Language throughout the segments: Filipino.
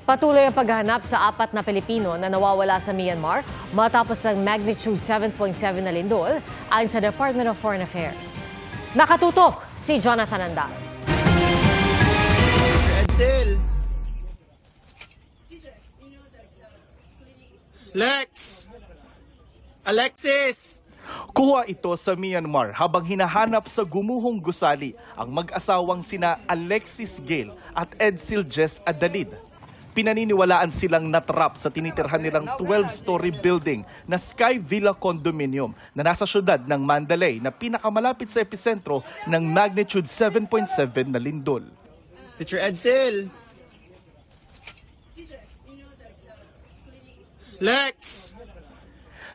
Patuloy ang paghahanap sa 4 na Pilipino na nawawala sa Myanmar matapos ng magnitude 7.7 na lindol ayon sa Department of Foreign Affairs. Nakatutok si Jonathan Andal. Edsel! Lex! Alexis! Kuha ito sa Myanmar habang hinahanap sa gumuhong gusali ang mag-asawang sina Alexis Gale at Edsel Jess Adalid. Pinaniniwalaan silang natrap sa tinitirhan nilang 12-story building na Sky Villa Condominium na nasa syudad ng Mandalay na pinakamalapit sa epicentro ng magnitude 7.7 na lindol. Teacher Edsel! Lex!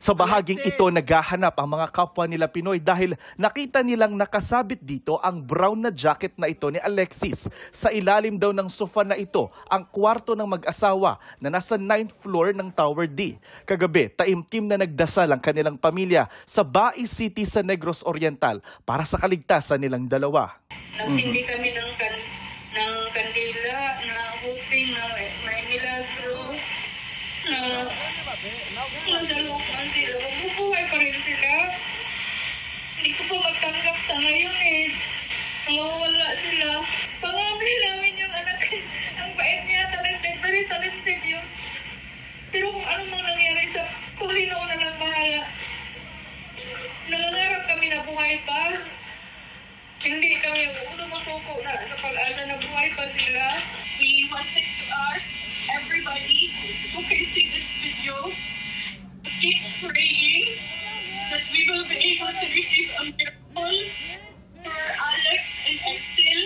Sa bahaging ito, naghahanap ang mga kapwa nila Pinoy dahil nakita nilang nakasabit dito ang brown na jacket na ito ni Alexis. Sa ilalim daw ng sofa na ito, ang kwarto ng mag-asawa na nasa 9th floor ng Tower D. Kagabi, taimtim na nagdasal ang kanilang pamilya sa Bai City sa Negros Oriental para sa kaligtasan nilang dalawa. Nagsindi kami ng kandila na hoping na may milagro na nasalupan sila. Mabubuhay pa rin sila. Hindi ko pa magtanggap sa ngayon eh. Nawawala sila. Pangamli namin yung anak. Ang bait niya, talented, very talented yun. Pero kung ano mang nangyari sa Panginoon na lang bahala. Nangangarap kami na buhay pa. Hindi kami sumusuko na sa pag-asa na buhay pa sila. We wanted to ask everybody who can see this video to keep praying that we will be able to receive a miracle for Alex and Edsel,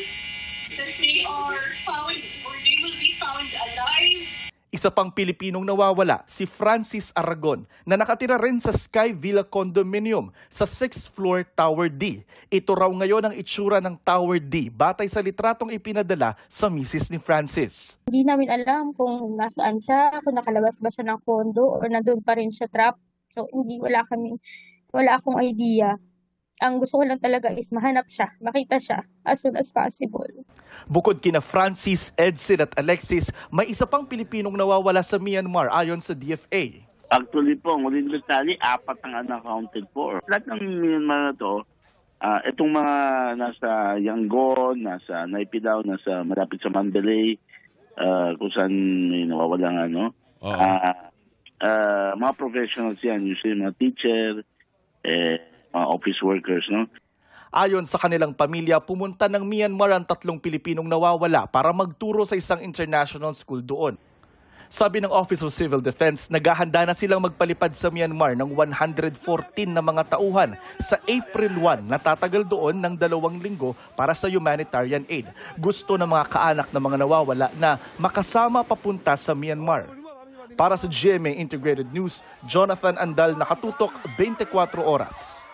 that they are found or they will be found alive. Isa pang Pilipinong nawawala, si Francis Aragon, na nakatira rin sa Sky Villa Condominium sa 6th floor Tower D. Ito raw ngayon ang itsura ng Tower D, batay sa litratong ipinadala sa misis ni Francis. Hindi namin alam kung nasaan siya, kung nakalabas ba siya ng condo o nandun pa rin siya trap. So wala akong idea. Ang gusto ko lang talaga is mahanap siya, makita siya as soon as possible. Bukod kina Francis, Edsel at Alexis, may isa pang Pilipinong nawawala sa Myanmar ayon sa DFA. Actually po, ang uling detalye, 4 ang unaccounted for. Lahat ng Myanmar na to, itong mga nasa Yangon, nasa Naypyidaw, nasa malapit sa Mandalay, kung saan may nawawalang mga professionals yan, usually mga teacher, mga office workers, no? Ayon sa kanilang pamilya, pumunta ng Myanmar ang 3 Pilipinong nawawala para magturo sa isang international school doon. Sabi ng Office of Civil Defense, naghahanda na silang magpalipad sa Myanmar ng 114 na mga tauhan sa April 1 na tatagal doon ng 2 linggo para sa humanitarian aid. Gusto ng mga kaanak ng mga nawawala na makasama papunta sa Myanmar. Para sa GMA Integrated News, Jonathan Andal, nakatutok 24 oras.